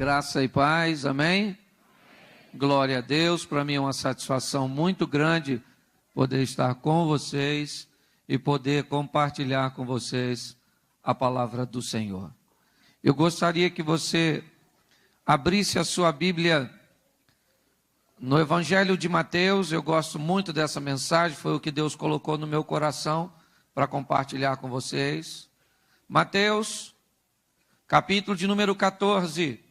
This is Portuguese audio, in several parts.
Graça e paz, amém? Glória a Deus, para mim é uma satisfação muito grande poder estar com vocês e poder compartilhar com vocês a palavra do Senhor. Eu gostaria que você abrisse a sua Bíblia no Evangelho de Mateus. Eu gosto muito dessa mensagem, foi o que Deus colocou no meu coração para compartilhar com vocês. Mateus, capítulo de número 14.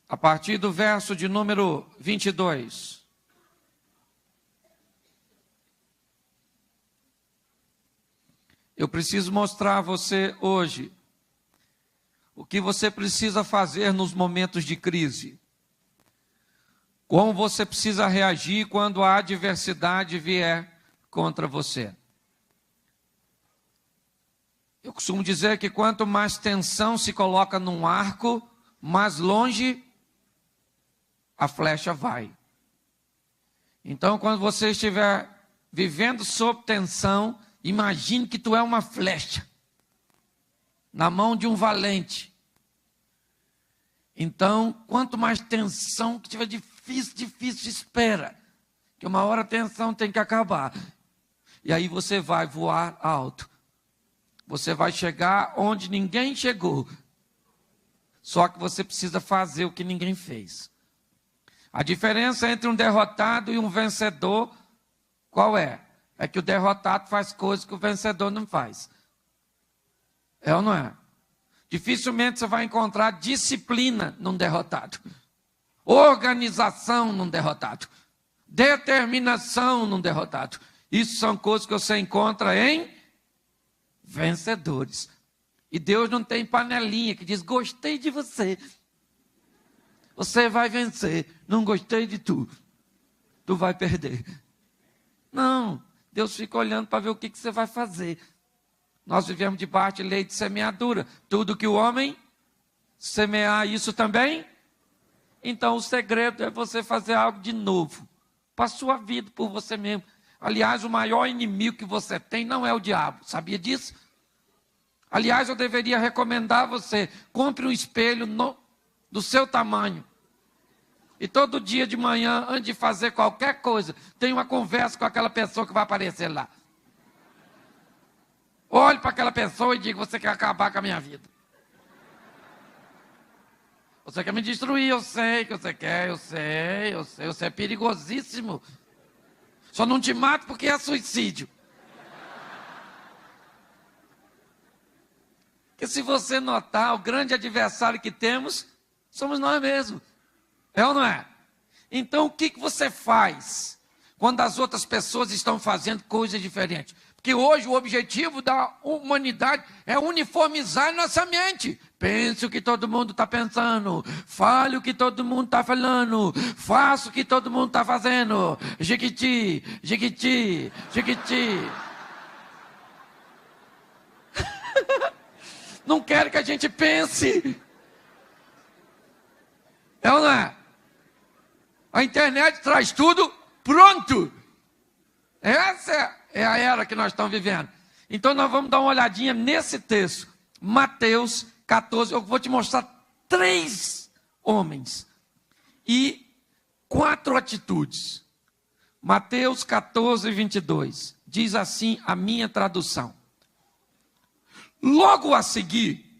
A partir do verso de número 22. Eu preciso mostrar a você hoje o que você precisa fazer nos momentos de crise. Como você precisa reagir quando a adversidade vier contra você. Eu costumo dizer que quanto mais tensão se coloca num arco, mais longe a flecha vai. Então, quando você estiver vivendo sob tensão, imagine que tu é uma flecha na mão de um valente. Então, quanto mais tensão que tiver difícil, espera. Que uma hora a tensão tem que acabar. E aí você vai voar alto. Você vai chegar onde ninguém chegou. Só que você precisa fazer o que ninguém fez. A diferença entre um derrotado e um vencedor, qual é? É que o derrotado faz coisas que o vencedor não faz. É ou não é? Dificilmente você vai encontrar disciplina num derrotado. Organização num derrotado. Determinação num derrotado. Isso são coisas que você encontra em vencedores. E Deus não tem panelinha que diz, gostei de você. Você vai vencer. Não gostei de tu. Tu vai perder. Não. Deus fica olhando para ver o que você vai fazer. Nós vivemos debaixo de lei de semeadura. Tudo que o homem semear, isso também. Então o segredo é você fazer algo de novo. Para a sua vida, por você mesmo. Aliás, o maior inimigo que você tem não é o diabo. Sabia disso? Aliás, eu deveria recomendar a você. Compre um espelho do seu tamanho. E todo dia de manhã, antes de fazer qualquer coisa, tenha uma conversa com aquela pessoa que vai aparecer lá. Olhe para aquela pessoa e diga, você quer acabar com a minha vida. Você quer me destruir, eu sei que você quer, eu sei, você é perigosíssimo. Só não te mato porque é suicídio. Porque se você notar, o grande adversário que temos, somos nós mesmos. É ou não é? Então o que você faz quando as outras pessoas estão fazendo coisas diferentes? Porque hoje o objetivo da humanidade é uniformizar nossa mente. Pense o que todo mundo está pensando. Fale o que todo mundo está falando. Faça o que todo mundo está fazendo. Jequiti, jequiti, jequiti. Não quero que a gente pense. É ou não é? A internet traz tudo pronto. Essa é a era que nós estamos vivendo. Então nós vamos dar uma olhadinha nesse texto. Mateus 14. Eu vou te mostrar 3 homens e 4 atitudes. Mateus 14, 22. Diz assim a minha tradução. Logo a seguir,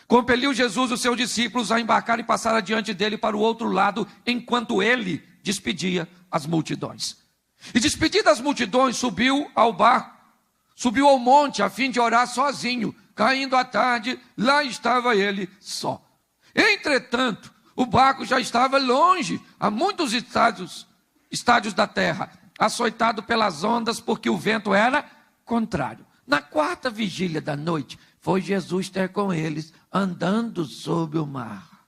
compeliu Jesus os seus discípulos a embarcar e passar adiante dele para o outro lado, enquanto ele despedia as multidões. E despedidas as multidões, subiu ao barco, subiu ao monte a fim de orar sozinho. Caindo a tarde, lá estava ele só. Entretanto, o barco já estava longe, a muitos estádios da terra, açoitado pelas ondas, porque o vento era contrário. Na 4ª vigília da noite, foi Jesus ter com eles, andando sobre o mar.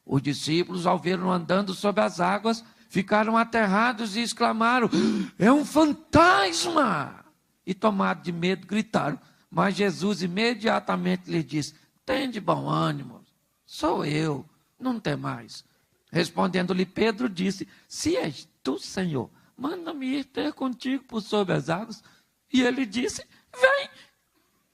Os discípulos, ao vê-lo andando sobre as águas, ficaram aterrados e exclamaram, é um fantasma! E tomados de medo, gritaram. Mas Jesus imediatamente lhes disse, tende bom ânimo, sou eu, não tem mais. Respondendo-lhe Pedro, disse, se és tu, Senhor, manda-me ir ter contigo por sobre as águas. E ele disse, vem.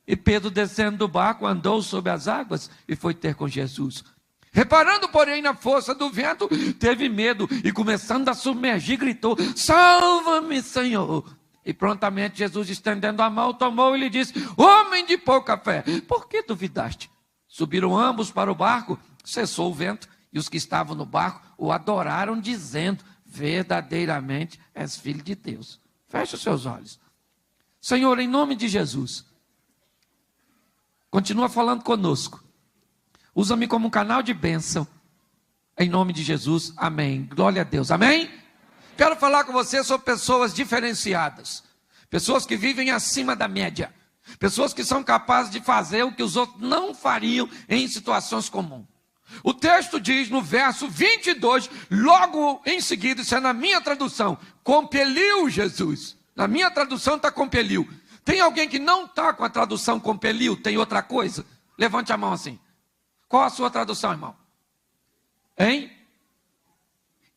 E Pedro, descendo do barco, andou sobre as águas e foi ter com Jesus. Reparando, porém, na força do vento, teve medo e, começando a submergir, gritou: salva-me, Senhor! E prontamente Jesus, estendendo a mão, tomou e lhe disse: homem de pouca fé, por que duvidaste? Subiram ambos para o barco, cessou o vento, e os que estavam no barco o adoraram, dizendo: verdadeiramente és filho de Deus. Feche os seus olhos. Senhor, em nome de Jesus, continua falando conosco. Usa-me como um canal de bênção. Em nome de Jesus, amém. Glória a Deus, amém? Quero falar com você sobre pessoas diferenciadas. Pessoas que vivem acima da média. Pessoas que são capazes de fazer o que os outros não fariam em situações comuns. O texto diz no verso 22, logo em seguida, isso é na minha tradução, compeliu Jesus. Na minha tradução está compeliu. Tem alguém que não está com a tradução compeliu, tem outra coisa? Levante a mão assim. Qual a sua tradução, irmão? Hein?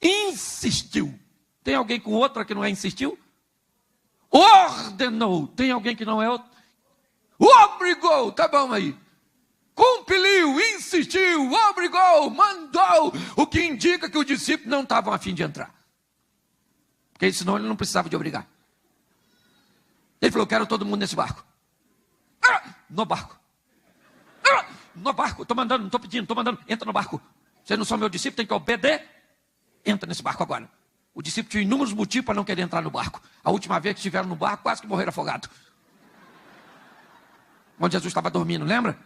Insistiu. Tem alguém com outra que não é insistiu? Ordenou. Tem alguém que não é outro? Obrigou. Tá bom aí. Compeliu, insistiu, obrigou, mandou. O que indica que os discípulos não estavam a fim de entrar. Porque senão ele não precisava de obrigar. Ele falou: quero todo mundo nesse barco. No barco. No barco, estou mandando, não estou pedindo, estou mandando. Entra no barco. Vocês não são meu discípulo, tem que obedecer. Entra nesse barco agora. O discípulo tinha inúmeros motivos para não querer entrar no barco. A última vez que estiveram no barco, quase que morreram afogados. Onde Jesus estava dormindo, lembra?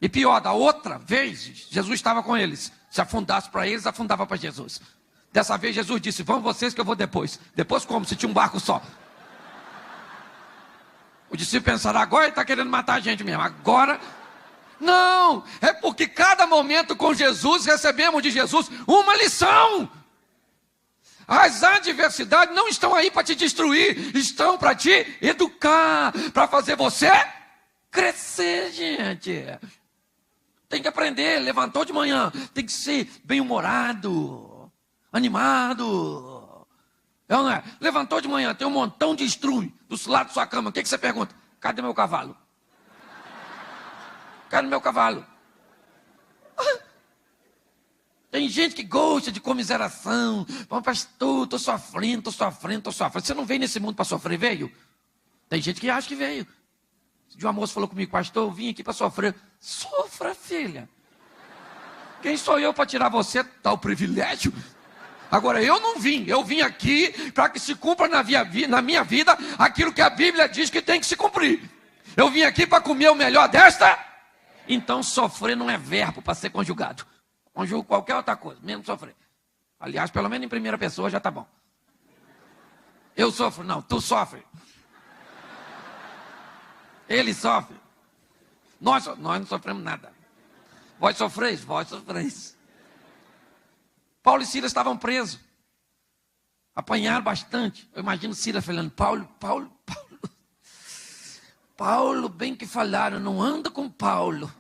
E pior, da outra vez, Jesus estava com eles. Se afundasse para eles, afundava para Jesus. Dessa vez Jesus disse: vão vocês que eu vou depois. Depois como? Se tinha um barco só. O discípulo pensará: agora ele está querendo matar a gente mesmo. Agora... Não, é porque cada momento com Jesus, recebemos de Jesus uma lição. As adversidades não estão aí para te destruir, estão para te educar, para fazer você crescer, gente. Tem que aprender, levantou de manhã, tem que ser bem-humorado, animado. É ou não é? Levantou de manhã, tem um montão de estrume do lado da sua cama, o que você pergunta? Cadê meu cavalo? Cadê meu cavalo? Tem gente que gosta de comiseração. Pastor, estou sofrendo. Você não veio nesse mundo para sofrer, veio? Tem gente que acha que veio. De uma moça falou comigo: pastor, eu vim aqui para sofrer. Sofra, filha. Quem sou eu para tirar você tal privilégio? Agora, eu não vim. Eu vim aqui para que se cumpra na minha vida aquilo que a Bíblia diz que tem que se cumprir. Eu vim aqui para comer o melhor desta. Então, sofrer não é verbo para ser conjugado. Conjugo qualquer outra coisa, menos sofrer. Aliás, pelo menos em primeira pessoa já está bom. Eu sofro, não, tu sofre. Ele sofre. Nós não sofremos nada. Vós sofreis? Vós sofreis. Paulo e Silas estavam presos. Apanharam bastante. Eu imagino Silas falando: Paulo, bem que falaram, não anda com Paulo.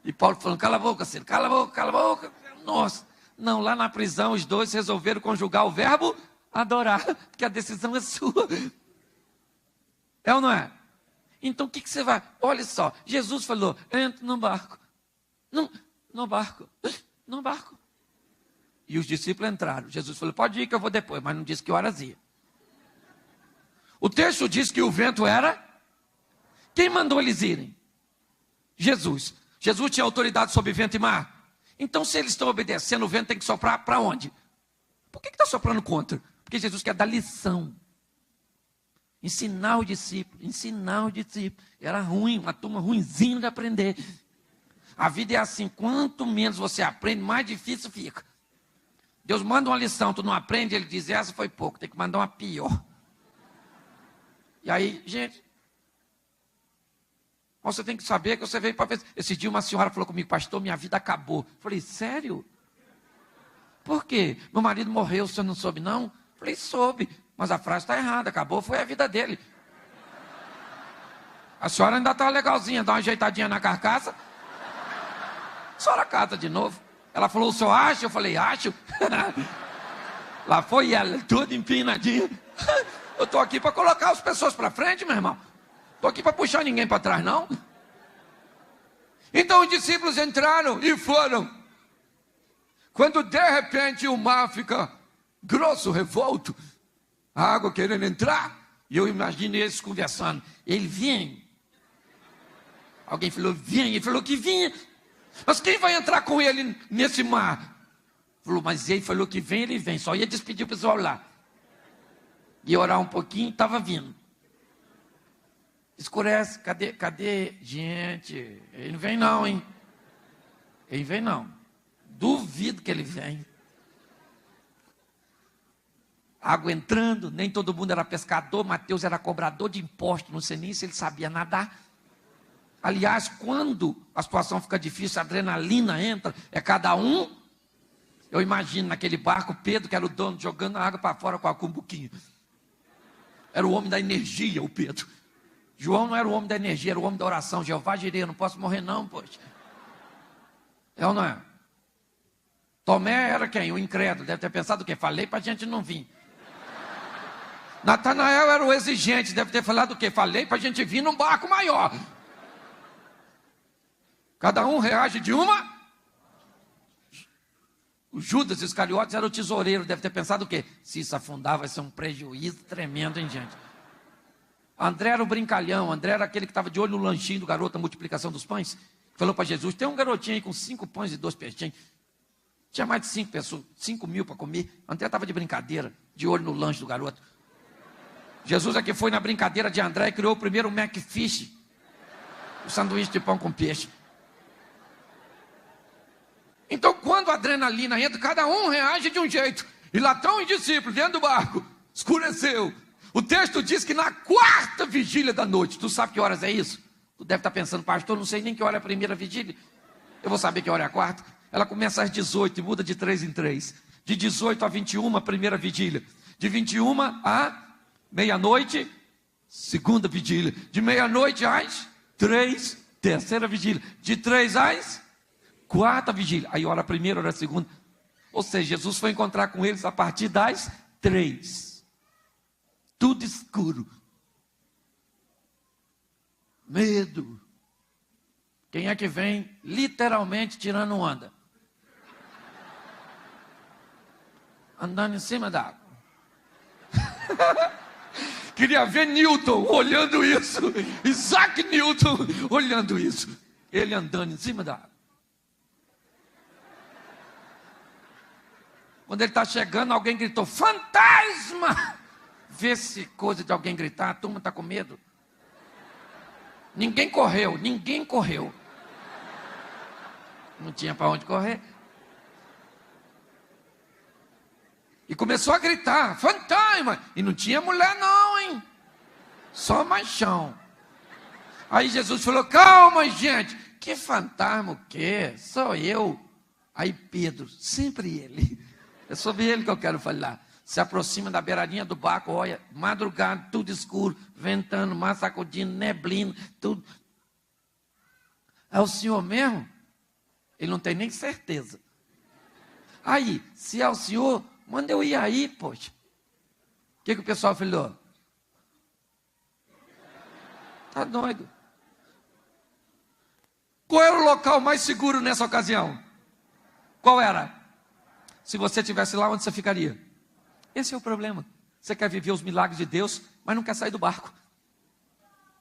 E Paulo falando: cala a boca, Silas, cala a boca. Nossa, não, lá na prisão os dois resolveram conjugar o verbo adorar, porque a decisão é sua. É ou não é? Então o que você vai? Olha só, Jesus falou: entra no barco. No barco. E os discípulos entraram. Jesus falou: pode ir que eu vou depois, mas não disse que horas ia. O texto diz que o vento era... Quem mandou eles irem? Jesus. Jesus tinha autoridade sobre vento e mar. Então, se eles estão obedecendo, o vento tem que soprar para onde? Por que está soprando contra? Porque Jesus quer dar lição. Ensinar o discípulo. Era ruim, uma turma ruinzinha de aprender. A vida é assim, quanto menos você aprende, mais difícil fica. Deus manda uma lição, tu não aprende, ele diz: essa foi pouco, tem que mandar uma pior. E aí, gente, você tem que saber que você veio para ver. Esse dia uma senhora falou comigo: pastor, minha vida acabou. Eu falei: sério? Por quê? Meu marido morreu, o senhor não soube não? Eu falei: soube, mas a frase está errada, acabou, foi a vida dele. A senhora ainda está legalzinha, dá uma ajeitadinha na carcaça. A senhora casa de novo. Ela falou: o senhor acha? Eu falei: acho. Lá foi ela, toda empinadinha. Eu estou aqui para colocar as pessoas para frente, meu irmão. Estou aqui para puxar ninguém para trás, não. Então os discípulos entraram e foram. Quando de repente o mar fica grosso, revolto, a água querendo entrar, e eu imagino eles conversando. Ele vem. Alguém falou, vem. Ele falou que vinha. Mas quem vai entrar com ele nesse mar? Falou, mas ele falou que vem, ele vem. Só ia despedir o pessoal lá. Ia orar um pouquinho, estava vindo. Escurece, cadê? Gente, ele não vem não, hein? Ele vem não. Duvido que ele vem. Água entrando, nem todo mundo era pescador, Mateus era cobrador de impostos, não sei nem se ele sabia nadar. Aliás, quando a situação fica difícil, a adrenalina entra, é cada um. Eu imagino naquele barco, Pedro, que era o dono, jogando a água para fora com a cumbuquinha. Era o homem da energia, o Pedro. João não era o homem da energia, era o homem da oração. Jeová Jireh, eu não posso morrer não, poxa. É ou não é? Tomé era quem? O incrédulo, deve ter pensado o quê? Falei para a gente não vir. Natanael era o exigente, deve ter falado o quê? Falei para a gente vir num barco maior. Cada um reage de uma. O Judas Iscariotes era o tesoureiro, deve ter pensado o quê? Se isso afundar vai ser um prejuízo tremendo, hein, gente? André era o brincalhão, André era aquele que estava de olho no lanchinho do garoto da multiplicação dos pães. Falou para Jesus, tem um garotinho aí com 5 pães e 2 peixinhos. Tinha mais de 5 pessoas, 5 mil para comer. André estava de brincadeira, de olho no lanche do garoto. Jesus aqui foi na brincadeira de André e criou o primeiro McFish, o sanduíche de pão com peixe. Então, quando a adrenalina entra, cada um reage de um jeito. E lá estão os discípulos dentro do barco. Escureceu. O texto diz que na 4ª vigília da noite. Tu sabe que horas é isso? Tu deve estar pensando, pastor, não sei nem que hora é a primeira vigília. Eu vou saber que hora é a 4ª. Ela começa às 18 e muda de 3 em 3. De 18 a 21, a primeira vigília. De 21 a meia-noite, segunda vigília. De meia-noite às 3, terceira vigília. De 3 às 4ª vigília. Aí ora a primeira, ora a segunda. Ou seja, Jesus foi encontrar com eles a partir das 3. Tudo escuro. Medo. Quem é que vem literalmente tirando onda? Andando em cima da água. Queria ver Newton olhando isso. Isaac Newton olhando isso. Ele andando em cima da água. Quando ele está chegando, alguém gritou, fantasma! Vê-se coisa de alguém gritar, a turma está com medo. Ninguém correu. Não tinha para onde correr. E começou a gritar, fantasma! E não tinha mulher não, hein? Só machão. Aí Jesus falou, calma, gente. Que fantasma o quê? Sou eu. Aí Pedro, sempre ele. É sobre ele que eu quero falar. Se aproxima da beiradinha do barco, olha, madrugada, tudo escuro, ventando, mar sacudindo, neblina, tudo. É o senhor mesmo? Ele não tem nem certeza. Aí, se é o senhor, manda eu ir aí, poxa. O que o pessoal falou? Tá doido. Qual era o local mais seguro nessa ocasião? Qual era? Se você estivesse lá, onde você ficaria? Esse é o problema. Você quer viver os milagres de Deus, mas não quer sair do barco.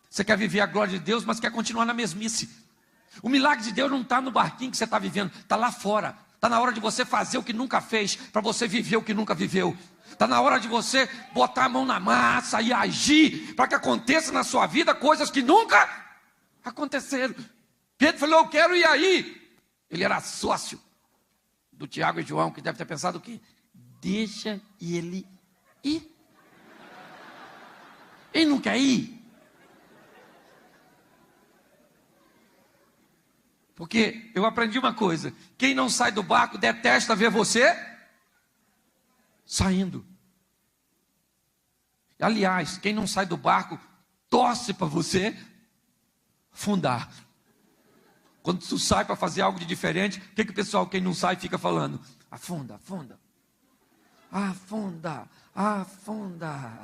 Você quer viver a glória de Deus, mas quer continuar na mesmice. O milagre de Deus não está no barquinho que você está vivendo, está lá fora. Está na hora de você fazer o que nunca fez, para você viver o que nunca viveu. Está na hora de você botar a mão na massa e agir, para que aconteça na sua vida coisas que nunca aconteceram. Pedro falou, eu quero ir aí. Ele era sócio do Tiago e João, que deve ter pensado o quê? Deixa ele ir. Ele não quer ir. Porque eu aprendi uma coisa, quem não sai do barco detesta ver você saindo. Aliás, quem não sai do barco torce para você afundar. Quando tu sai para fazer algo de diferente, o que o pessoal, quem não sai, fica falando? Afunda, afunda. Afunda, afunda.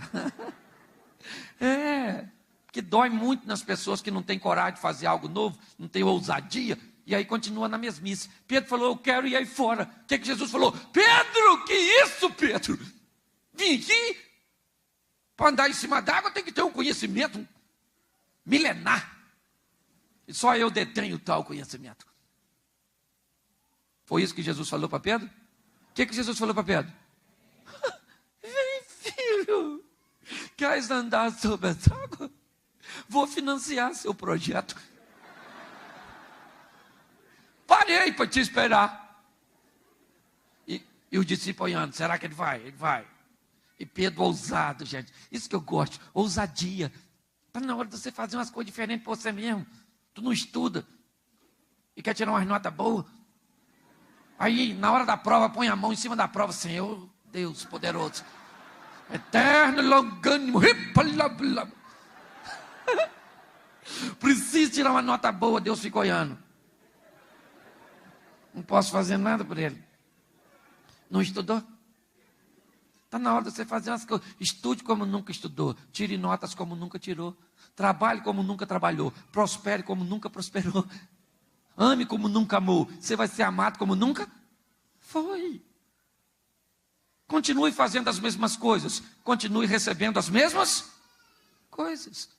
Que dói muito nas pessoas que não têm coragem de fazer algo novo, não têm ousadia, e aí continua na mesmice. Pedro falou, eu quero ir aí fora. O que Jesus falou? Pedro, que isso, Pedro? Vim aqui para andar em cima d'água, tem que ter um conhecimento milenar. E só eu detenho tal conhecimento. Foi isso que Jesus falou para Pedro? O que Jesus falou para Pedro? Vem, filho, queres andar sobre as águas? Vou financiar seu projeto. Parei para te esperar. E o discípulo olhando, será que ele vai? Ele vai. E Pedro ousado, gente. Isso que eu gosto, ousadia. Está na hora de você fazer umas coisas diferentes para você mesmo. Tu não estuda e quer tirar umas notas boas. Aí, na hora da prova, põe a mão em cima da prova. Senhor, Deus poderoso, eterno, longânimo, preciso tirar uma nota boa, Deus fica olhando. Não posso fazer nada por ele. Não estudou? Está na hora de você fazer umas coisas. Estude como nunca estudou. Tire notas como nunca tirou. Trabalhe como nunca trabalhou. Prospere como nunca prosperou. Ame como nunca amou. Você vai ser amado como nunca foi. Continue fazendo as mesmas coisas. Continue recebendo as mesmas coisas.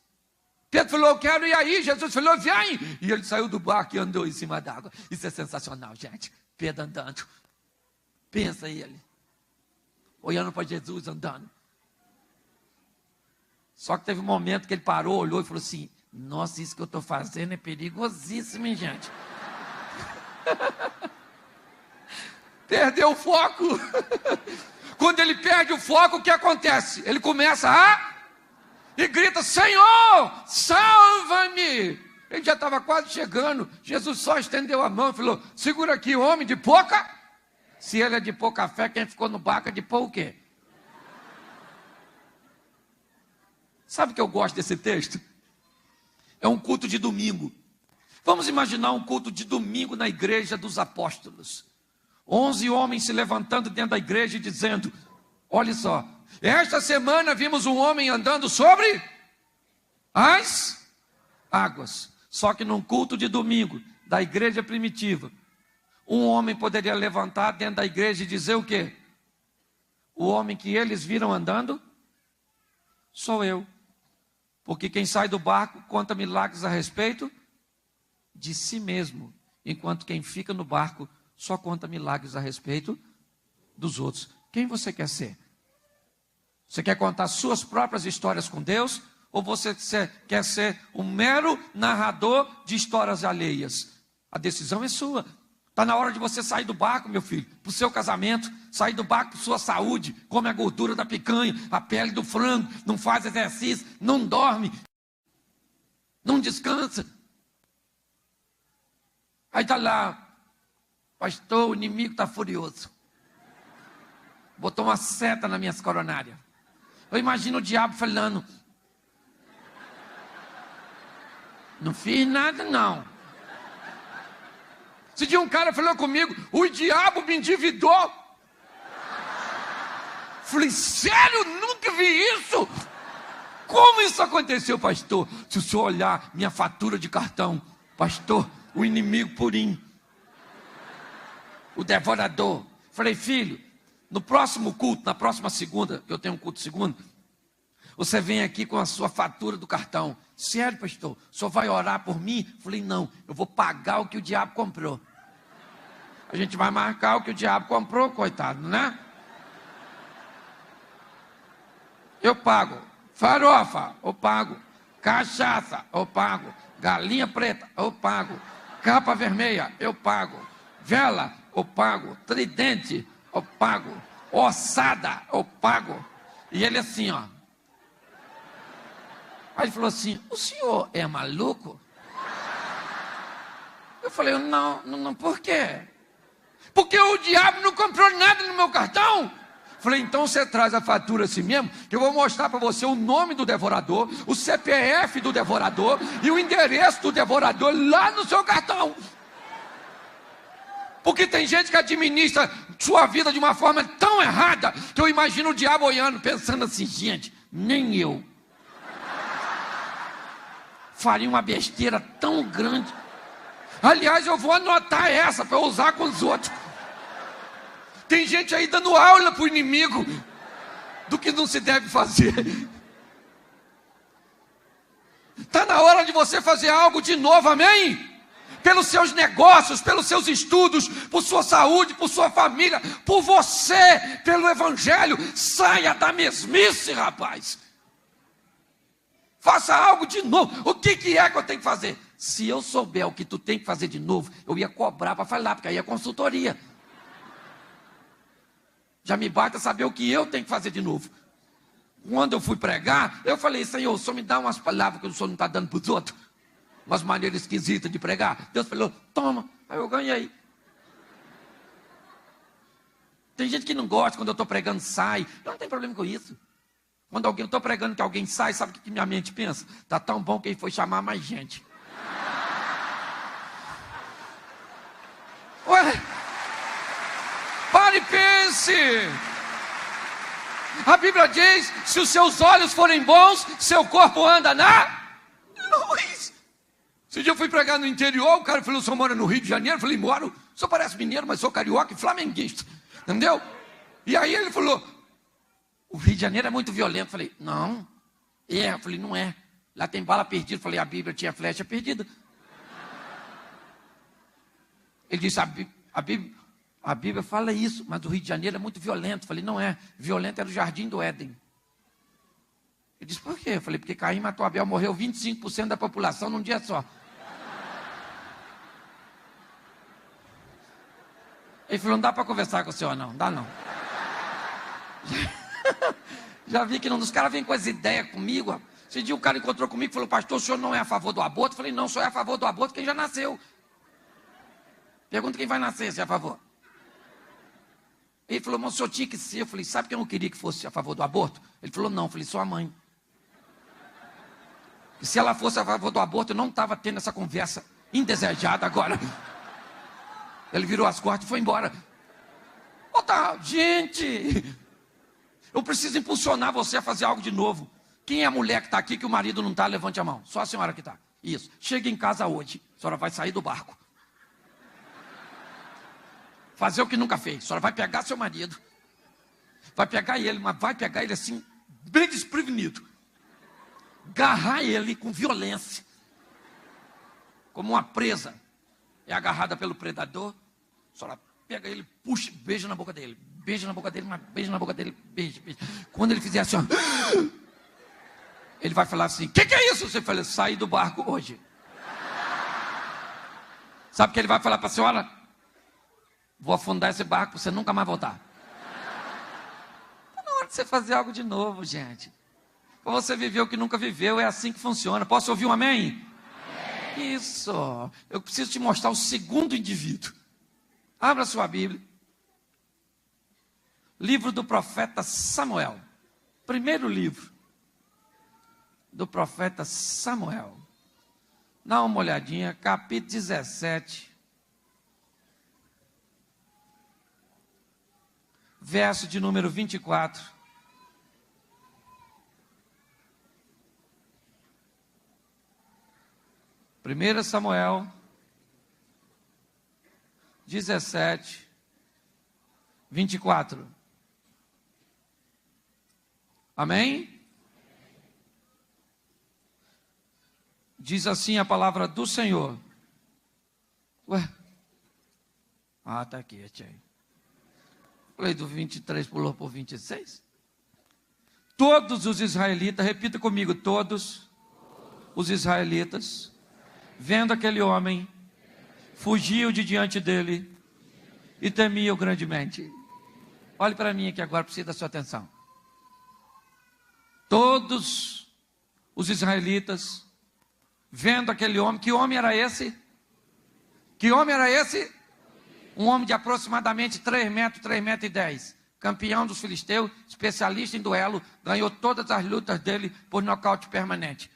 Pedro falou, eu quero ir aí. Jesus falou, vem. E ele saiu do barco e andou em cima d'água. Isso é sensacional, gente. Pedro andando. Pensa ele. Olhando para Jesus andando. Só que teve um momento que ele parou, olhou e falou assim, nossa, isso que eu estou fazendo é perigosíssimo, hein, gente? Perdeu o foco. Quando ele perde o foco, o que acontece? Ele começa e grita, Senhor, salva-me. Ele já estava quase chegando. Jesus só estendeu a mão e falou, segura aqui, homem de pouca. Se ele é de pouca fé, quem ficou no barco é de pouco o quê? Sabe o que eu gosto desse texto? É um culto de domingo. Vamos imaginar um culto de domingo na igreja dos apóstolos. 11 homens se levantando dentro da igreja e dizendo, olha só, esta semana vimos um homem andando sobre as águas. Só que num culto de domingo da igreja primitiva, um homem poderia levantar dentro da igreja e dizer o quê? O homem que eles viram andando sou eu. Porque quem sai do barco conta milagres a respeito de si mesmo, enquanto quem fica no barco só conta milagres a respeito dos outros. Quem você quer ser? Você quer contar suas próprias histórias com Deus? Ou você quer ser um mero narrador de histórias alheias? A decisão é sua. Está na hora de você sair do barco, meu filho, para o seu casamento, sair do barco para sua saúde, come a gordura da picanha, a pele do frango, não faz exercício, não dorme, não descansa. Aí está lá, pastor, o inimigo está furioso. Botou uma seta nas minhas coronárias. Eu imagino o diabo falando, não fiz nada não. Esse dia um cara falou comigo, o diabo me endividou. Falei, sério? Nunca vi isso. Como isso aconteceu, pastor? Se o senhor olhar minha fatura de cartão, pastor, o inimigo purinho, o devorador. Falei, filho, no próximo culto, na próxima segunda, que eu tenho um culto segunda, você vem aqui com a sua fatura do cartão. Sério, pastor, o senhor vai orar por mim? Falei, não, eu vou pagar o que o diabo comprou. A gente vai marcar o que o diabo comprou, coitado, né? Eu pago. Farofa, eu pago. Cachaça, eu pago. Galinha preta, eu pago. Capa vermelha, eu pago. Vela, eu pago. Tridente, eu pago. Ossada, eu pago. E ele assim, ó. Aí ele falou assim, o senhor é maluco? Eu falei, não, por quê? Porque o diabo não comprou nada no meu cartão. Falei, então você traz a fatura assim mesmo, que eu vou mostrar para você o nome do devorador, o CPF do devorador e o endereço do devorador lá no seu cartão. Porque tem gente que administra sua vida de uma forma tão errada, que eu imagino o diabo olhando, pensando assim, gente, nem eu. faria uma besteira tão grande. Aliás, eu vou anotar essa para eu usar com os outros. Tem gente aí dando aula para o inimigo do que não se deve fazer. Está na hora de você fazer algo de novo, amém? Pelos seus negócios, pelos seus estudos, por sua saúde, por sua família, por você, pelo evangelho. Saia da mesmice, rapaz. Faça algo de novo. O que é que eu tenho que fazer? Se eu souber o que tu tem que fazer de novo, eu ia cobrar para falar, porque aí é consultoria. Já me basta saber o que eu tenho que fazer de novo. Quando eu fui pregar, eu falei, Senhor, o Senhor me dá umas palavras que o Senhor não está dando para os outros. Umas maneiras esquisitas de pregar. Deus falou, toma. Aí eu ganhei. Tem gente que não gosta quando eu estou pregando, sai. Eu não tenho problema com isso. Quando eu estou pregando que alguém sai, sabe o que minha mente pensa? Está tão bom que ele foi chamar mais gente. Ué, pare e pense. A Bíblia diz, se os seus olhos forem bons, seu corpo anda na luz. Esse dia eu fui pregar no interior, o cara falou, o senhor mora no Rio de Janeiro? Eu falei, moro, o senhor parece mineiro, mas sou carioca e flamenguista. Entendeu? E aí ele falou, o Rio de Janeiro é muito violento. Eu falei, não. Eu falei, não é. Lá tem bala perdida. Eu falei, a Bíblia tinha flecha perdida. Ele disse, a Bíblia fala isso, mas o Rio de Janeiro é muito violento. Eu falei, não é. Violento era o Jardim do Éden. Ele disse, por quê? Eu falei, porque Caim matou Abel, morreu 25% da população num dia só. Ele falou, não dá para conversar com o senhor, não. Dá não. Já vi que não. Os caras vêm com as ideias comigo. Esse dia o cara encontrou comigo e falou, pastor, o senhor não é a favor do aborto? Eu falei, não, só é a favor do aborto quem já nasceu. Pergunta quem vai nascer, se é a favor. Ele falou, mas o senhor tinha que ser. Eu falei, sabe que eu não queria que fosse a favor do aborto? Ele falou, não. Eu falei, sua mãe. E se ela fosse a favor do aborto, eu não estava tendo essa conversa indesejada agora. Ele virou as costas e foi embora. Gente, eu preciso impulsionar você a fazer algo de novo. Quem é a mulher que está aqui que o marido não está? Levante a mão. Só a senhora que está. Isso. Chega em casa hoje. A senhora vai sair do barco. Fazer o que nunca fez. A senhora vai pegar seu marido. Vai pegar ele, mas vai pegar ele assim, bem desprevenido. Agarrar ele com violência. Como uma presa. É agarrada pelo predador. A senhora pega ele, puxa, beija na boca dele. Beija na boca dele, mas beija na boca dele. Beija. Quando ele fizer assim, ó, ele vai falar assim, o que é isso? Você fala, saí do barco hoje. Sabe o que ele vai falar para a senhora? Vou afundar esse barco para você nunca mais voltar. Está na hora de você fazer algo de novo, gente. Para você viver o que nunca viveu, é assim que funciona. Posso ouvir um amém? Amém. Isso. Eu preciso te mostrar o segundo indivíduo. Abra sua Bíblia. Livro do profeta Samuel. Primeiro livro do profeta Samuel. Dá uma olhadinha, capítulo 17. Verso de número 24. Primeiro Samuel 17, 24. Amém? Diz assim a palavra do Senhor. Ué? Ah, está aqui, achei. Falei do 23, pulou por 26. Todos os israelitas, repita comigo, todos os israelitas, vendo aquele homem, fugiam de diante dele e temiam grandemente. Olhe para mim aqui agora, preciso da sua atenção. Todos os israelitas, vendo aquele homem, que homem era esse? Que homem era esse? Um homem de aproximadamente 3 metros, 3 metros e 10. Campeão dos filisteus, especialista em duelo, ganhou todas as lutas dele por nocaute permanente.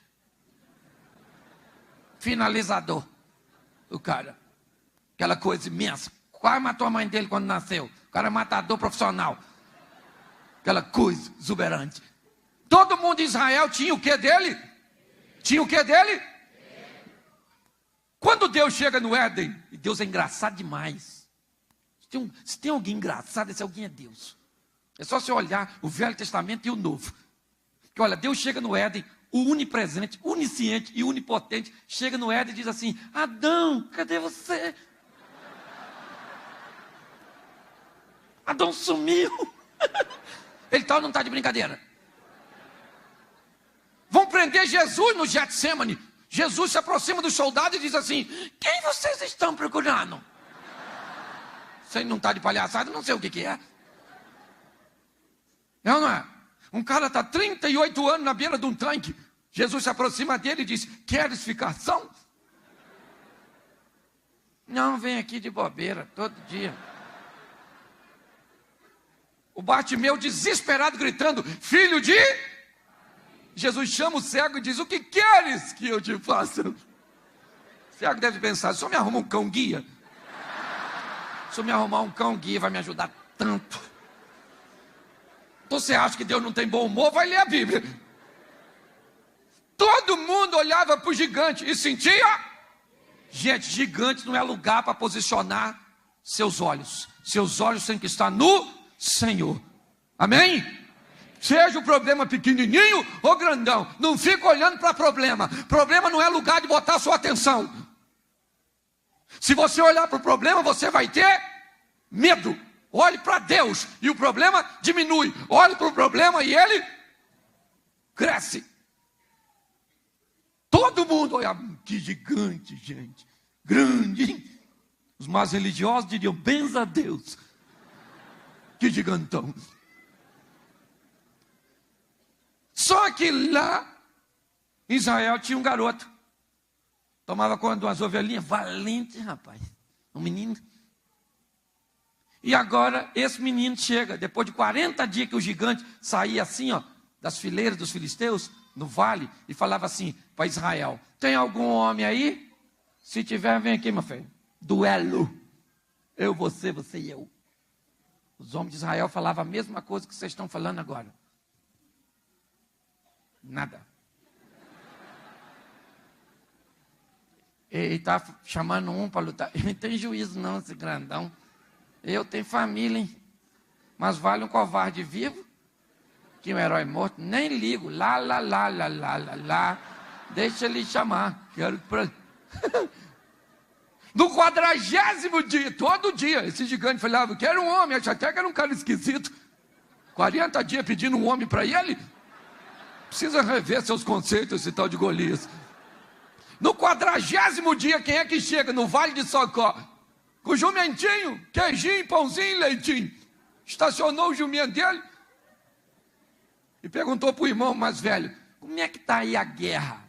Finalizador. O cara. Aquela coisa imensa. Quase matou a mãe dele quando nasceu. O cara é matador profissional. Aquela coisa exuberante. Todo mundo de Israel tinha o que dele? Tinha o que dele? Quando Deus chega no Éden, e Deus é engraçado demais. Se tem alguém engraçado, esse alguém é Deus. É só você olhar o Velho Testamento e o Novo. Que olha, Deus chega no Éden, o onipresente, onisciente e onipotente, chega no Éden e diz assim: Adão, cadê você? Adão sumiu. Ele tá ou não está de brincadeira? Vão prender Jesus no Getsemane. Jesus se aproxima do soldado e diz assim: quem vocês estão procurando? Você não está de palhaçada, não sei o que é. Não é? Um cara está 38 anos na beira de um tanque. Jesus se aproxima dele e diz: queres ficar são? Não, vem aqui de bobeira, todo dia. O Bartimeu desesperado gritando: filho de... Jesus chama o cego e diz: o que queres que eu te faça? O cego deve pensar: se eu me arrumar um cão guia, se eu me arrumar um cão guia vai me ajudar tanto. Então você acha que Deus não tem bom humor? Vai ler a Bíblia. Todo mundo olhava para o gigante e sentia. Gente, gigante não é lugar para posicionar seus olhos. Seus olhos têm que estar no Senhor. Amém? Seja o problema pequenininho ou grandão, não fica olhando para problema. Problema não é lugar de botar sua atenção. Se você olhar para o problema, você vai ter medo. Olhe para Deus e o problema diminui. Olhe para o problema e ele cresce. Todo mundo olha: que gigante, gente, grande, hein? Os mais religiosos diriam: benza a Deus. Que gigantão. Só que lá em Israel tinha um garoto. Tomava conta de umas ovelhinhas. Valente, rapaz. Um menino. E agora esse menino chega, depois de 40 dias que o gigante saía assim, ó, das fileiras dos filisteus, no vale, e falava assim para Israel: tem algum homem aí? Se tiver, vem aqui, meu filho. Duelo. Eu, você e eu. Os homens de Israel falavam a mesma coisa que vocês estão falando agora. Nada. Ele está chamando um para lutar. Ele não tem juízo não, esse grandão. Eu tenho família, hein? Mas vale um covarde vivo que um herói morto. Nem ligo. Lá. Deixa ele chamar. Quero pra... No 40º dia, todo dia, esse gigante falava: quero um homem. Acho até que era um cara esquisito. 40 dias pedindo um homem para ele. Precisa rever seus conceitos, esse tal de Golias. No 40º dia, quem é que chega no Vale de Socó? Com o jumentinho, queijinho, pãozinho e leitinho. Estacionou o jumento dele e perguntou para o irmão mais velho: como é que está aí a guerra?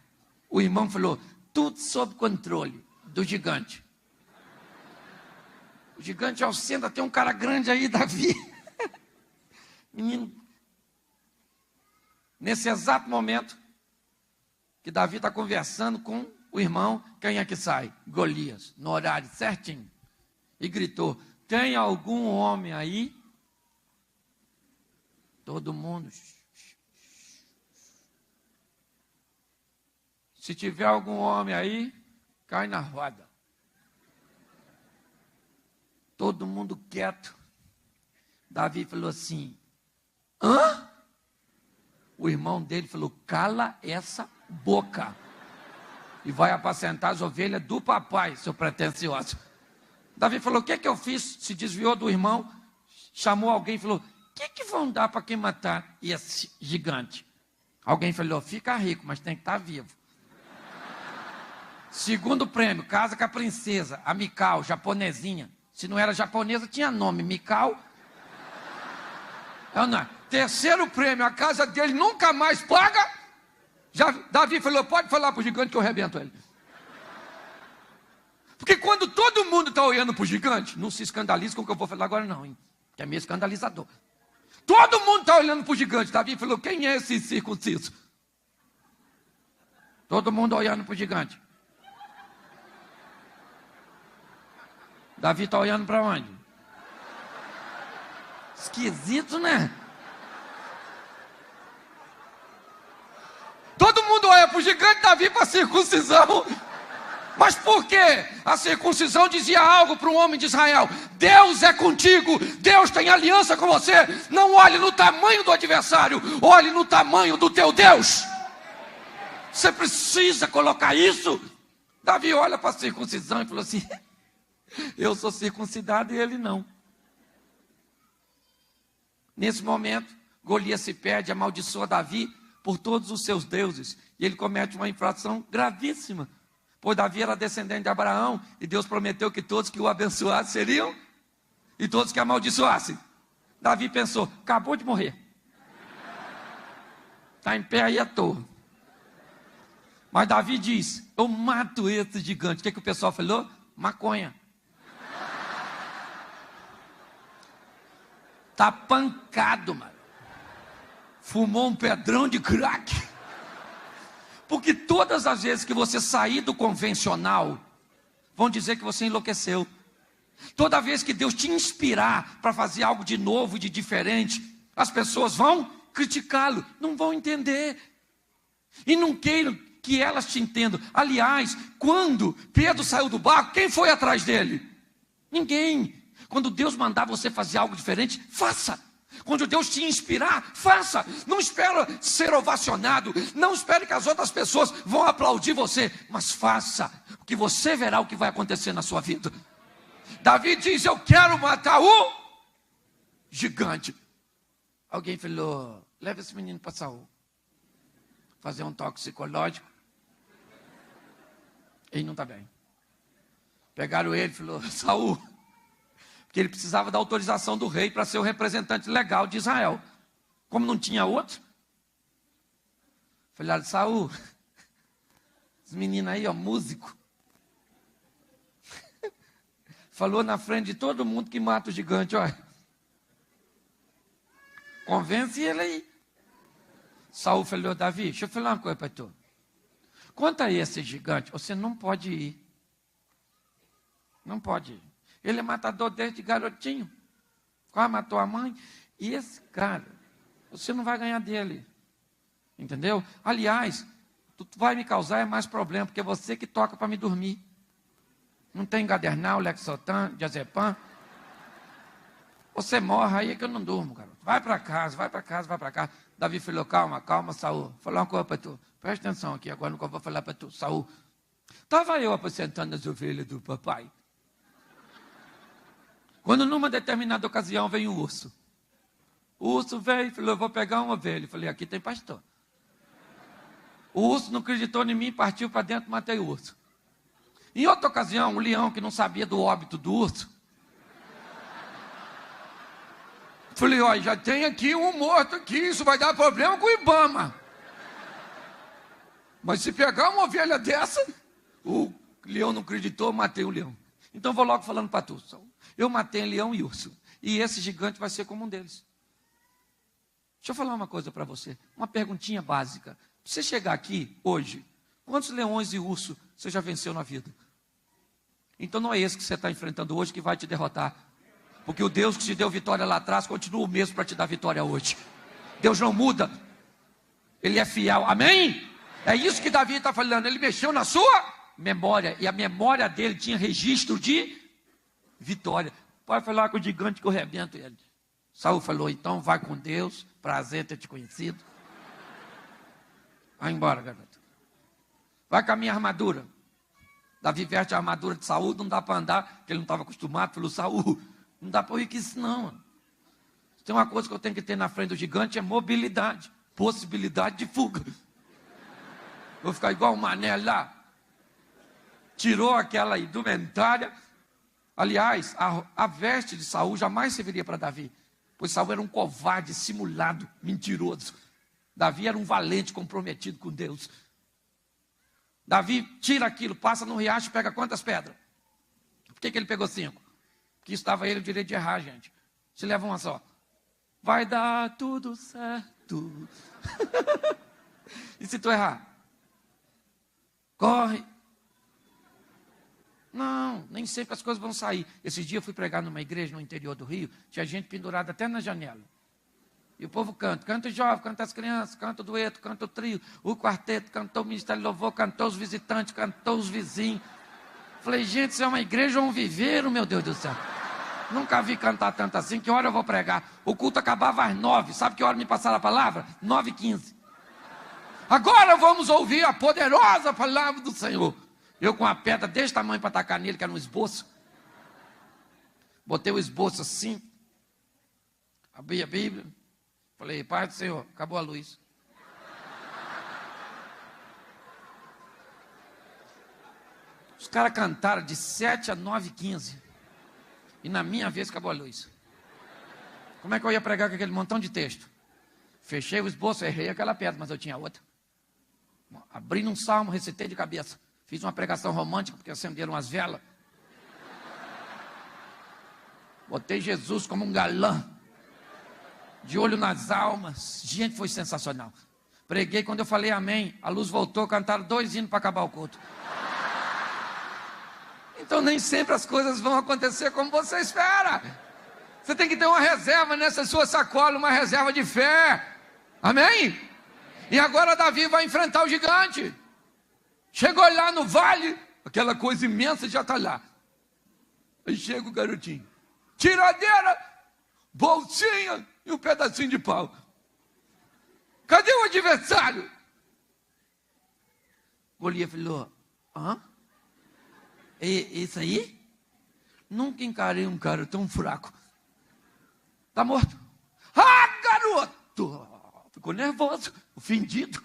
O irmão falou: tudo sob controle do gigante. O gigante ao centro, tem um cara grande aí, Davi. Menino. Nesse exato momento que Davi está conversando com o irmão, quem é que sai? Golias, no horário certinho. E gritou: tem algum homem aí? Todo mundo. Se tiver algum homem aí, cai na roda. Todo mundo quieto. Davi falou assim: hã? O irmão dele falou: cala essa boca e vai apacentar as ovelhas do papai, seu pretensioso. Davi falou: o que é que eu fiz? Se desviou do irmão, chamou alguém e falou: o que vão dar para quem matar esse gigante? Alguém falou: fica rico, mas tem que estar vivo. Segundo prêmio, casa com a princesa, a Mikau, japonesinha. Se não era japonesa, tinha nome, Mikau. Não. Terceiro prêmio, a casa dele nunca mais paga. Davi falou: pode falar para o gigante que eu arrebento ele. Porque quando todo mundo está olhando para o gigante, não se escandalize com o que eu vou falar agora não, hein? Que é meio escandalizador. Todo mundo está olhando para o gigante. Davi falou: quem é esse circunciso? Todo mundo olhando para o gigante. Davi está olhando para onde? Esquisito, né? Todo mundo olha para o gigante, Davi para a circuncisão. Mas por quê? A circuncisão dizia algo para o homem de Israel: Deus é contigo, Deus tem aliança com você. Não olhe no tamanho do adversário, olhe no tamanho do teu Deus. Você precisa colocar isso. Davi olha para a circuncisão e falou assim: eu sou circuncidado e ele não. Nesse momento, Golias se perde, amaldiçoa Davi por todos os seus deuses. E ele comete uma infração gravíssima. Pois Davi era descendente de Abraão, e Deus prometeu que todos que o abençoassem seriam, e todos que amaldiçoassem. Davi pensou: acabou de morrer. Está em pé aí à toa. Mas Davi diz: eu mato esse gigante. O que o pessoal falou? Maconha. Está pancado, mano. Fumou um pedrão de crack. Porque todas as vezes que você sair do convencional, vão dizer que você enlouqueceu. Toda vez que Deus te inspirar para fazer algo de novo e de diferente, as pessoas vão criticá-lo, não vão entender. E não queiram que elas te entendam. Aliás, quando Pedro saiu do barco, quem foi atrás dele? Ninguém. Quando Deus mandar você fazer algo diferente, faça. Quando Deus te inspirar, faça. Não espere ser ovacionado. Não espere que as outras pessoas vão aplaudir você. Mas faça, que você verá o que vai acontecer na sua vida. Davi diz: eu quero matar o gigante. Alguém falou: leva esse menino para Saul. Fazer um toque psicológico. Ele não está bem. Pegaram ele e falou: Saul. Porque ele precisava da autorização do rei para ser o representante legal de Israel. Como não tinha outro, falaram: Saul, esse menino aí, ó, músico, falou na frente de todo mundo que mata o gigante, ó. Convence ele aí. Saul falou: Davi, deixa eu falar uma coisa para tu. Quanto a esse gigante, você não pode ir. Não pode ir. Ele é matador desde garotinho. Quase matou a mãe. E esse cara, você não vai ganhar dele. Entendeu? Aliás, tu vai me causar mais problema, porque é você que toca para me dormir. Não tem Gadernal, Lexotan, Diazepam. Você morre aí que eu não durmo, garoto. Vai para casa, vai para casa, vai para casa. Davi falou: calma, calma, Saul. Falar uma coisa para tu. Presta atenção aqui agora no que eu vou falar para tu, Saul. Estava eu apacentando as ovelhas do papai. Quando numa determinada ocasião veio um urso. O urso veio e falou: eu vou pegar uma ovelha. Eu falei: aqui tem pastor. O urso não acreditou em mim, partiu para dentro e matei o urso. Em outra ocasião, um leão que não sabia do óbito do urso. Falei: ó, já tem aqui um morto aqui, isso vai dar problema com o Ibama. Mas se pegar uma ovelha dessa, o leão não acreditou, matei o leão. Então vou logo falando para tu. Eu matei leão e urso. E esse gigante vai ser como um deles. Deixa eu falar uma coisa para você. Uma perguntinha básica. Você chegar aqui hoje, quantos leões e urso você já venceu na vida? Então não é esse que você está enfrentando hoje que vai te derrotar. Porque o Deus que te deu vitória lá atrás continua o mesmo para te dar vitória hoje. Deus não muda. Ele é fiel. Amém? É isso que Davi está falando. Ele mexeu na sua memória. E a memória dele tinha registro de vitória. Pode falar com o gigante que eu arrebento ele. Saul falou: então vai com Deus. Prazer ter te conhecido. Vai embora, garoto. Vai com a minha armadura. Davi veste a armadura de Saul. Não dá para andar, porque ele não estava acostumado. Falou: Saul, não dá para ir com isso não. Tem uma coisa que eu tenho que ter na frente do gigante: é mobilidade, possibilidade de fuga. Vou ficar igual um mané lá. Tirou aquela indumentária. Aliás, a veste de Saul jamais serviria para Davi, pois Saul era um covarde, simulado, mentiroso. Davi era um valente, comprometido com Deus. Davi tira aquilo, passa no riacho e pega quantas pedras? Por que ele pegou 5? Porque estava ele o direito de errar, gente. Se leva uma só. Vai dar tudo certo. E se tu errar? Corre. Não, nem sempre as coisas vão sair. Esse dia eu fui pregar numa igreja no interior do Rio, tinha gente pendurada até na janela. E o povo canta o jovem, canta as crianças, canta o dueto, canta o trio, o quarteto, cantou o ministério de louvor, cantou os visitantes, cantou os vizinhos. Falei, gente, isso é uma igreja ou um viveiro, meu Deus do céu. Nunca vi cantar tanto assim. Que hora eu vou pregar? O culto acabava às 9. Sabe que hora me passaram a palavra? 9h15. Agora vamos ouvir a poderosa palavra do Senhor. Eu com a pedra desse tamanho para atacar nele, que era um esboço. Botei o esboço assim. Abri a Bíblia. Falei, Pai do Senhor, acabou a luz. Os caras cantaram de 7 a 9h15. E na minha vez acabou a luz. Como é que eu ia pregar com aquele montão de texto? Fechei o esboço, errei aquela pedra, mas eu tinha outra. Abri num salmo, recitei de cabeça. Fiz uma pregação romântica, porque acenderam as velas. Botei Jesus como um galã. De olho nas almas. Gente, foi sensacional. Preguei, quando eu falei amém, a luz voltou, cantaram 2 hinos para acabar o culto. Então nem sempre as coisas vão acontecer como você espera. Você tem que ter uma reserva nessa sua sacola, uma reserva de fé. Amém? E agora Davi vai enfrentar o gigante. Chegou lá no vale, aquela coisa imensa já está lá. Aí chega o garotinho. Tiradeira, bolsinha e um pedacinho de pau. Cadê o adversário? Golias falou, hã? Isso aí? Nunca encarei um cara tão fraco. Tá morto. Ah, garoto! Ficou nervoso, ofendido.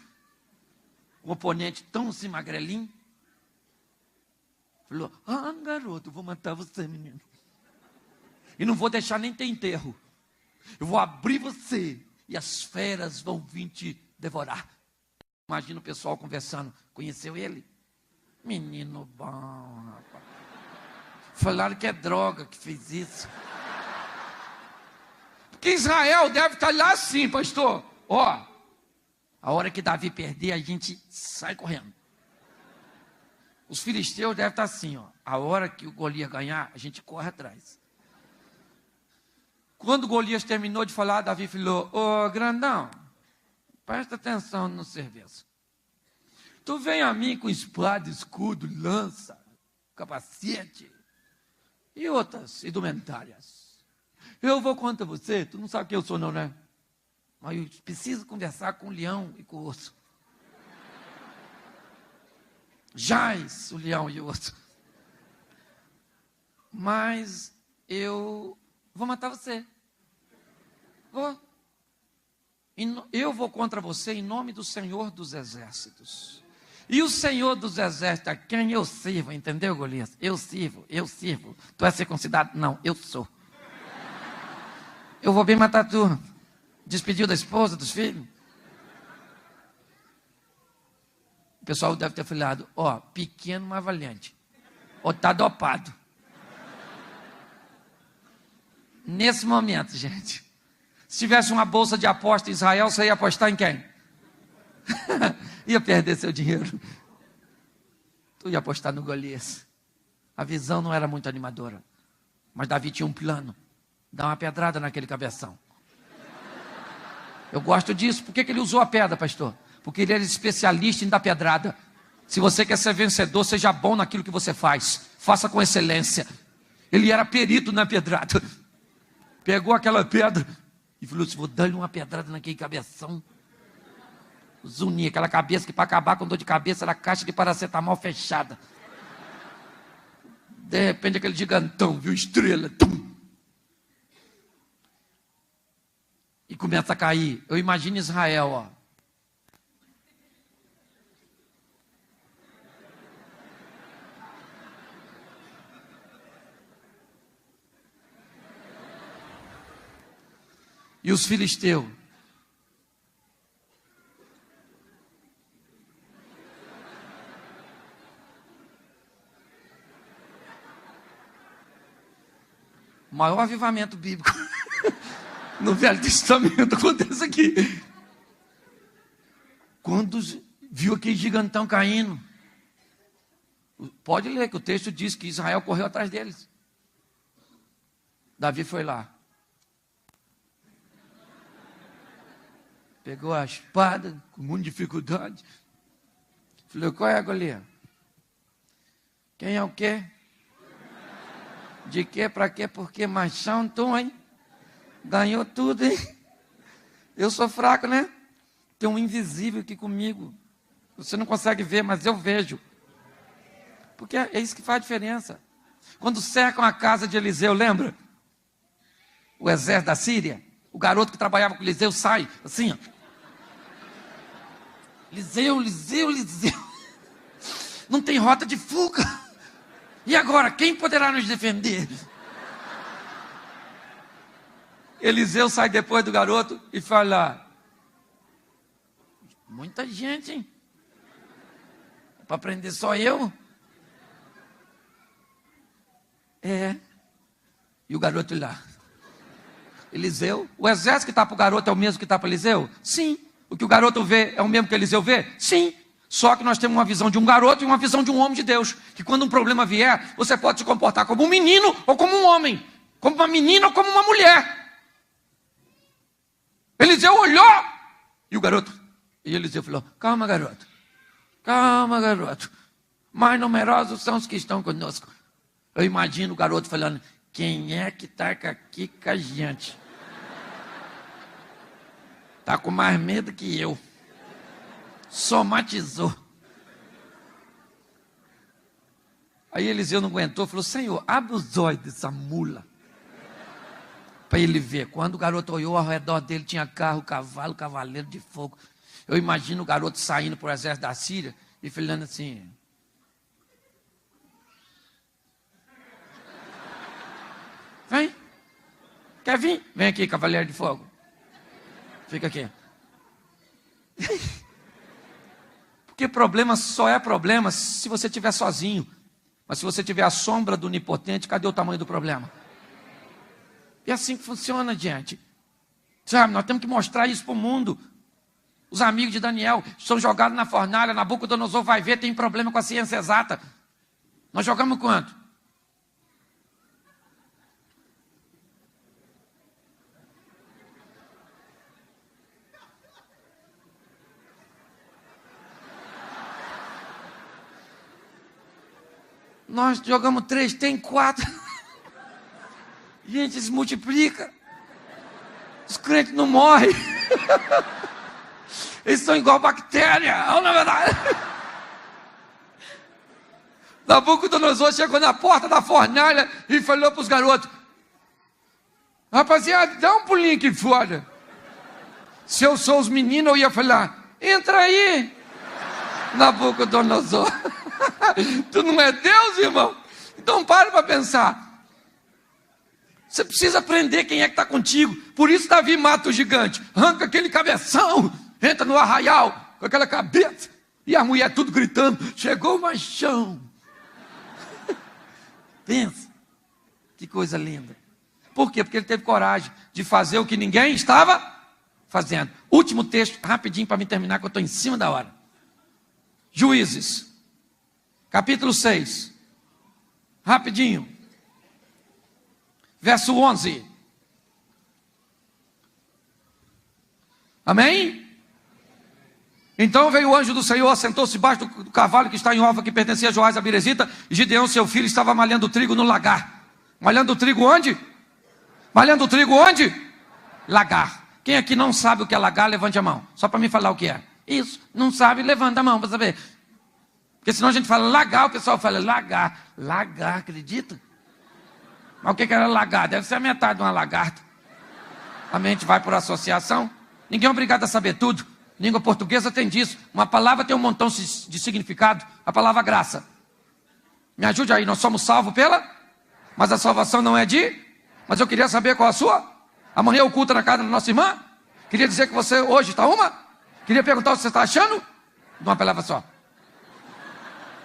Um oponente tão assim magrelinho. Falou, garoto, vou matar você, menino. E não vou deixar nem ter enterro. Eu vou abrir você e as feras vão vir te devorar. Imagina o pessoal conversando. Conheceu ele? Menino bom, rapaz. Falaram que é droga que fez isso. Porque Israel deve estar lá assim, pastor. Ó, a hora que Davi perder, a gente sai correndo. Os filisteus devem estar assim, ó. A hora que o Golias ganhar, a gente corre atrás. Quando Golias terminou de falar, Davi falou, grandão, presta atenção no serviço. Tu vem a mim com espada, escudo, lança, capacete e outras indumentárias. Eu vou contra você, tu não sabe quem eu sou não, né? Mas eu preciso conversar com o leão e com o urso. Jaz, o leão e o urso. Mas eu vou matar você. Vou. Eu vou contra você em nome do Senhor dos Exércitos. E o Senhor dos Exércitos, a quem eu sirvo, entendeu, Golias? Eu sirvo. Tu és circuncidado? Não, eu sou. Eu vou bem matar tu. Despediu da esposa, dos filhos? O pessoal deve ter falado, pequeno, mas valente. Tá dopado. Nesse momento, gente, se tivesse uma bolsa de aposta em Israel, você ia apostar em quem? Ia perder seu dinheiro. Tu ia apostar no Golias. A visão não era muito animadora. Mas Davi tinha um plano. Dar uma pedrada naquele cabeção. Eu gosto disso. Por que ele usou a pedra, pastor? Porque ele era especialista em dar pedrada. Se você quer ser vencedor, seja bom naquilo que você faz. Faça com excelência. Ele era perito na pedrada. Pegou aquela pedra e falou assim, vou dar-lhe uma pedrada naquele cabeção. Zunir, aquela cabeça que para acabar com dor de cabeça era caixa de paracetamol fechada. De repente aquele gigantão, viu estrela. Tum. E começa a cair. Eu imagino Israel, E os filisteus. O maior avivamento bíblico no Velho Testamento acontece aqui. Quando viu aquele gigantão caindo, pode ler que o texto diz que Israel correu atrás deles. Davi foi lá. Pegou a espada, com muita dificuldade. Falou, qual é, Golias? Quem é o quê? De quê, pra quê, por quê? Machão, tu, hein? Ganhou tudo, hein? Eu sou fraco, né? Tem um invisível aqui comigo. Você não consegue ver, mas eu vejo. Porque é isso que faz diferença. Quando cercam a casa de Eliseu, lembra? O exército da Síria. O garoto que trabalhava com Eliseu sai, assim, ó. Eliseu. Não tem rota de fuga. E agora, quem poderá nos defender? Eliseu sai depois do garoto e fala: muita gente, hein? Para prender só eu? É. E o garoto lá. Eliseu, o exército que está para o garoto é o mesmo que está para Eliseu? Sim. O que o garoto vê é o mesmo que Eliseu vê? Sim. Só que nós temos uma visão de um garoto e uma visão de um homem de Deus. Que quando um problema vier, você pode se comportar como um menino ou como um homem. Como uma menina ou como uma mulher. Eliseu olhou. E o garoto. E Eliseu falou: calma, garoto. Calma, garoto. Mais numerosos são os que estão conosco. Eu imagino o garoto falando: quem é que está aqui com a gente? Está com mais medo que eu. Somatizou. Aí Eliseu não aguentou, falou: Senhor, abre os olhos dessa mula. Para ele ver. Quando o garoto olhou, ao redor dele tinha carro, cavalo, cavaleiro de fogo. Eu imagino o garoto saindo para o exército da Síria e falando assim: vem, quer vir? Vem aqui, cavaleiro de fogo. Fica aqui. Porque problema só é problema se você estiver sozinho. Mas se você tiver a sombra do onipotente, cadê o tamanho do problema? E é assim que funciona, gente. Sabe, nós temos que mostrar isso para o mundo. Os amigos de Daniel são jogados na fornalha, Nabucodonosor vai ver, tem problema com a ciência exata. Nós jogamos quanto? Nós jogamos 3, tem 4. Gente, isso multiplica. Os crentes não morrem. Eles são igual bactéria. Não é verdade? Nabucodonosor chegou na porta da fornalha e falou para os garotos: rapaziada, dá um pulinho aqui fora. Se eu sou os meninos, eu ia falar: entra aí, Nabucodonosor. Tu não é Deus, irmão? Então para pensar. Você precisa aprender quem é que está contigo. Por isso Davi mata o gigante. Arranca aquele cabeção. Entra no arraial com aquela cabeça. E a mulher tudo gritando: chegou o machão. Pensa. Que coisa linda. Por quê? Porque ele teve coragem de fazer o que ninguém estava fazendo. Último texto, rapidinho para me terminar, que eu estou em cima da hora. Juízes. Capítulo 6, rapidinho, verso 11, amém? Então veio o anjo do Senhor, assentou-se debaixo do cavalo que está em Ofa, que pertencia a Joás a Birezita, e Gideão, seu filho, estava malhando trigo no lagar. Malhando trigo onde? Malhando trigo onde? Lagar. Quem aqui não sabe o que é lagar, levante a mão, só para me falar o que é. Isso, não sabe, levanta a mão para saber. Porque senão a gente fala lagar, o pessoal fala lagar. Lagar, acredita? Mas o que era lagar? Deve ser a metade de uma lagarta. A mente vai por associação. Ninguém é obrigado a saber tudo. Língua portuguesa tem disso. Uma palavra tem um montão de significado. A palavra graça. Me ajude aí, nós somos salvos pela... Mas a salvação não é de... Mas eu queria saber qual a sua. Amanhã oculta na casa da nossa irmã. Queria dizer que você hoje está uma. Queria perguntar o que você está achando. De uma palavra só.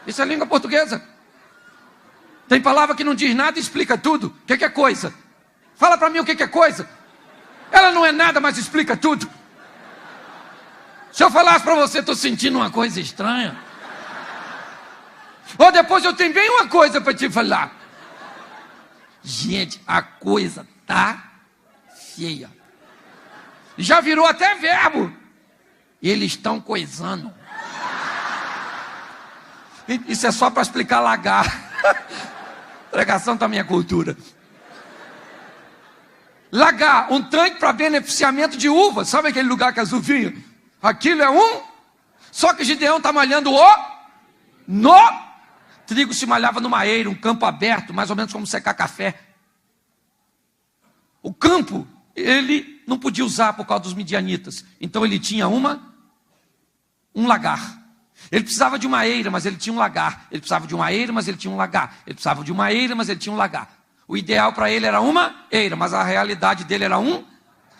Isso é língua portuguesa. Tem palavra que não diz nada e explica tudo. O que é coisa? Fala para mim o que é coisa. Ela não é nada, mas explica tudo. Se eu falasse para você, estou sentindo uma coisa estranha. Ou depois eu tenho bem uma coisa para te falar. Gente, a coisa tá feia. Já virou até verbo. Eles estão coisando. Isso é só para explicar lagar. Pregação da minha cultura. Lagar, um tanque para beneficiamento de uvas. Sabe aquele lugar que as uvinhas? Aquilo é um. Só que Gideão está malhando no trigo. Se malhava numa eira, um campo aberto, mais ou menos como secar café. O campo, ele não podia usar por causa dos midianitas. Então ele tinha um lagar. Ele precisava de uma eira, mas ele tinha um lagar. Ele precisava de uma eira, mas ele tinha um lagar. Ele precisava de uma eira, mas ele tinha um lagar. O ideal para ele era uma eira, mas a realidade dele era um.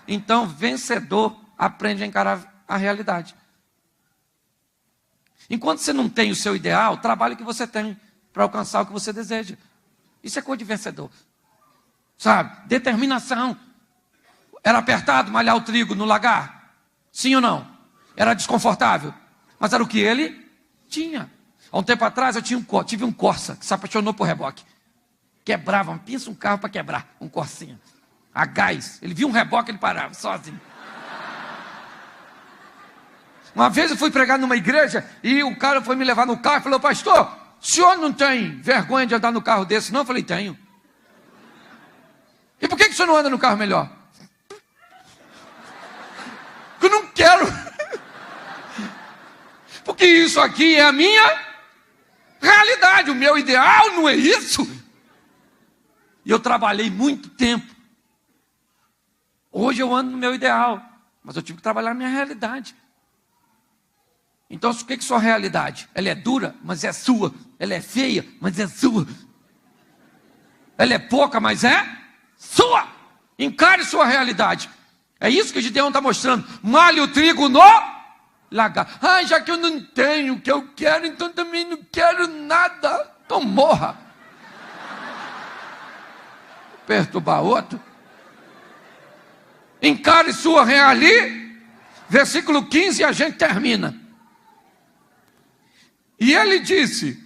Então, vencedor aprende a encarar a realidade. Enquanto você não tem o seu ideal, trabalhe o que você tem para alcançar o que você deseja. Isso é coisa de vencedor. Sabe? Determinação. Era apertado malhar o trigo no lagar? Sim ou não? Era desconfortável? Mas era o que ele tinha. Há um tempo atrás eu tive um Corsa que se apaixonou por reboque. Quebrava, pensa um carro para quebrar, um Corsinha. A gás. Ele via um reboque, ele parava, sozinho. Uma vez eu fui pregar numa igreja e o cara foi me levar no carro e falou: pastor, o senhor não tem vergonha de andar no carro desse? Não, eu falei: tenho. E por que o senhor não anda no carro melhor? Porque eu não quero. Porque isso aqui é a minha realidade, o meu ideal não é isso. E eu trabalhei muito tempo. Hoje eu ando no meu ideal, mas eu tive que trabalhar na minha realidade. Então, o que é sua realidade? Ela é dura, mas é sua. Ela é feia, mas é sua. Ela é pouca, mas é sua. Encare sua realidade. É isso que Gideão está mostrando. Malhe o trigo no lagar. Ah, já que eu não tenho o que eu quero, então também não quero nada. Então morra. Perturbar outro. Encare sua realidade. Versículo 15 e a gente termina. E ele disse: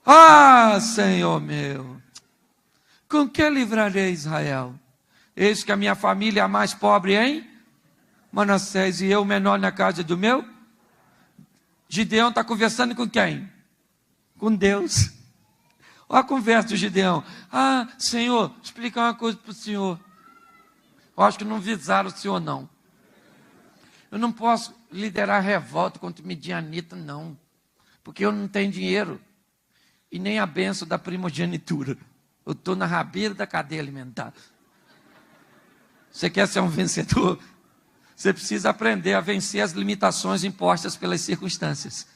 ah, Senhor meu, com que livrarei Israel? Eis que a minha família é a mais pobre em Manassés, e eu menor na casa do meu. Gideão está conversando com quem? Com Deus. Olha a conversa do Gideão. Ah, Senhor, explicar uma coisa para o Senhor. Eu acho que não visaram o Senhor, não. Eu não posso liderar revolta contra Midianita, não. Porque eu não tenho dinheiro. E nem a bênção da primogenitura. Eu estou na rabeira da cadeia alimentar. Você quer ser um vencedor? Você precisa aprender a vencer as limitações impostas pelas circunstâncias.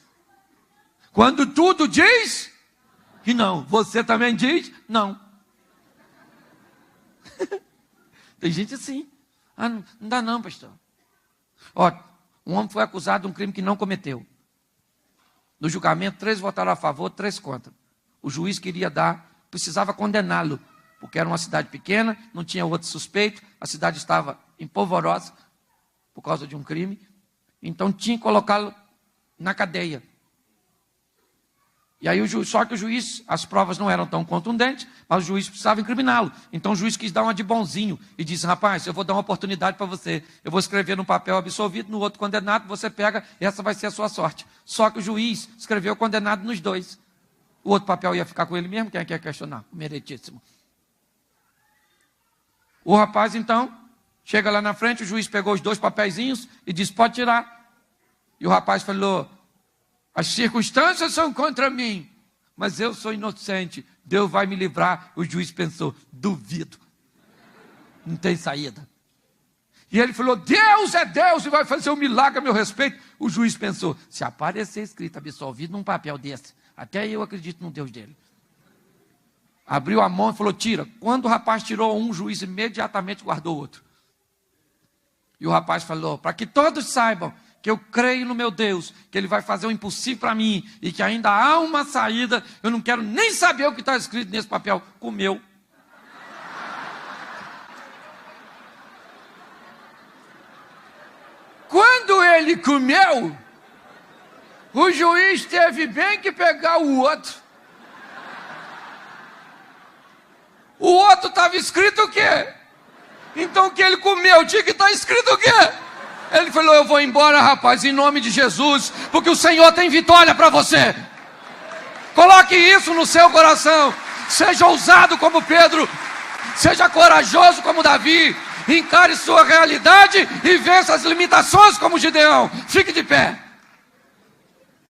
Quando tudo diz que não, você também diz não. Tem gente assim. Ah, não dá não, pastor. Ó, um homem foi acusado de um crime que não cometeu. No julgamento, 3 votaram a favor, 3 contra. O juiz precisava condená-lo, porque era uma cidade pequena, não tinha outro suspeito, a cidade estava empolvorosa por causa de um crime, então tinha que colocá-lo na cadeia. E aí só que o juiz, as provas não eram tão contundentes, mas o juiz precisava incriminá-lo. Então o juiz quis dar uma de bonzinho e disse: rapaz, eu vou dar uma oportunidade para você. Eu vou escrever num papel absolvido, no outro condenado, você pega, essa vai ser a sua sorte. Só que o juiz escreveu condenado nos 2. O outro papel ia ficar com ele mesmo, quem é que ia questionar? O meritíssimo. O rapaz então, chega lá na frente, o juiz pegou os 2 papeizinhos e disse: pode tirar. E o rapaz falou: as circunstâncias são contra mim, mas eu sou inocente, Deus vai me livrar. O juiz pensou: duvido, não tem saída. E ele falou: Deus é Deus e vai fazer um milagre a meu respeito. O juiz pensou: se aparecer escrito absolvido num papel desse, até eu acredito no Deus dele. Abriu a mão e falou: tira. Quando o rapaz tirou um, o juiz imediatamente guardou o outro. E o rapaz falou: para que todos saibam que eu creio no meu Deus, que Ele vai fazer o impossível para mim, e que ainda há uma saída, eu não quero nem saber o que está escrito nesse papel. Comeu. Quando ele comeu, o juiz teve bem que pegar o outro. O outro estava escrito o quê? Então o que ele comeu tinha que estar escrito o quê? Ele falou: eu vou embora, rapaz, em nome de Jesus, porque o Senhor tem vitória para você. Coloque Coloque isso no seu coração. Seja ousado como Pedro. Seja corajoso como Davi. Encare sua realidade e vença as limitações como Gideão. Fique de pé.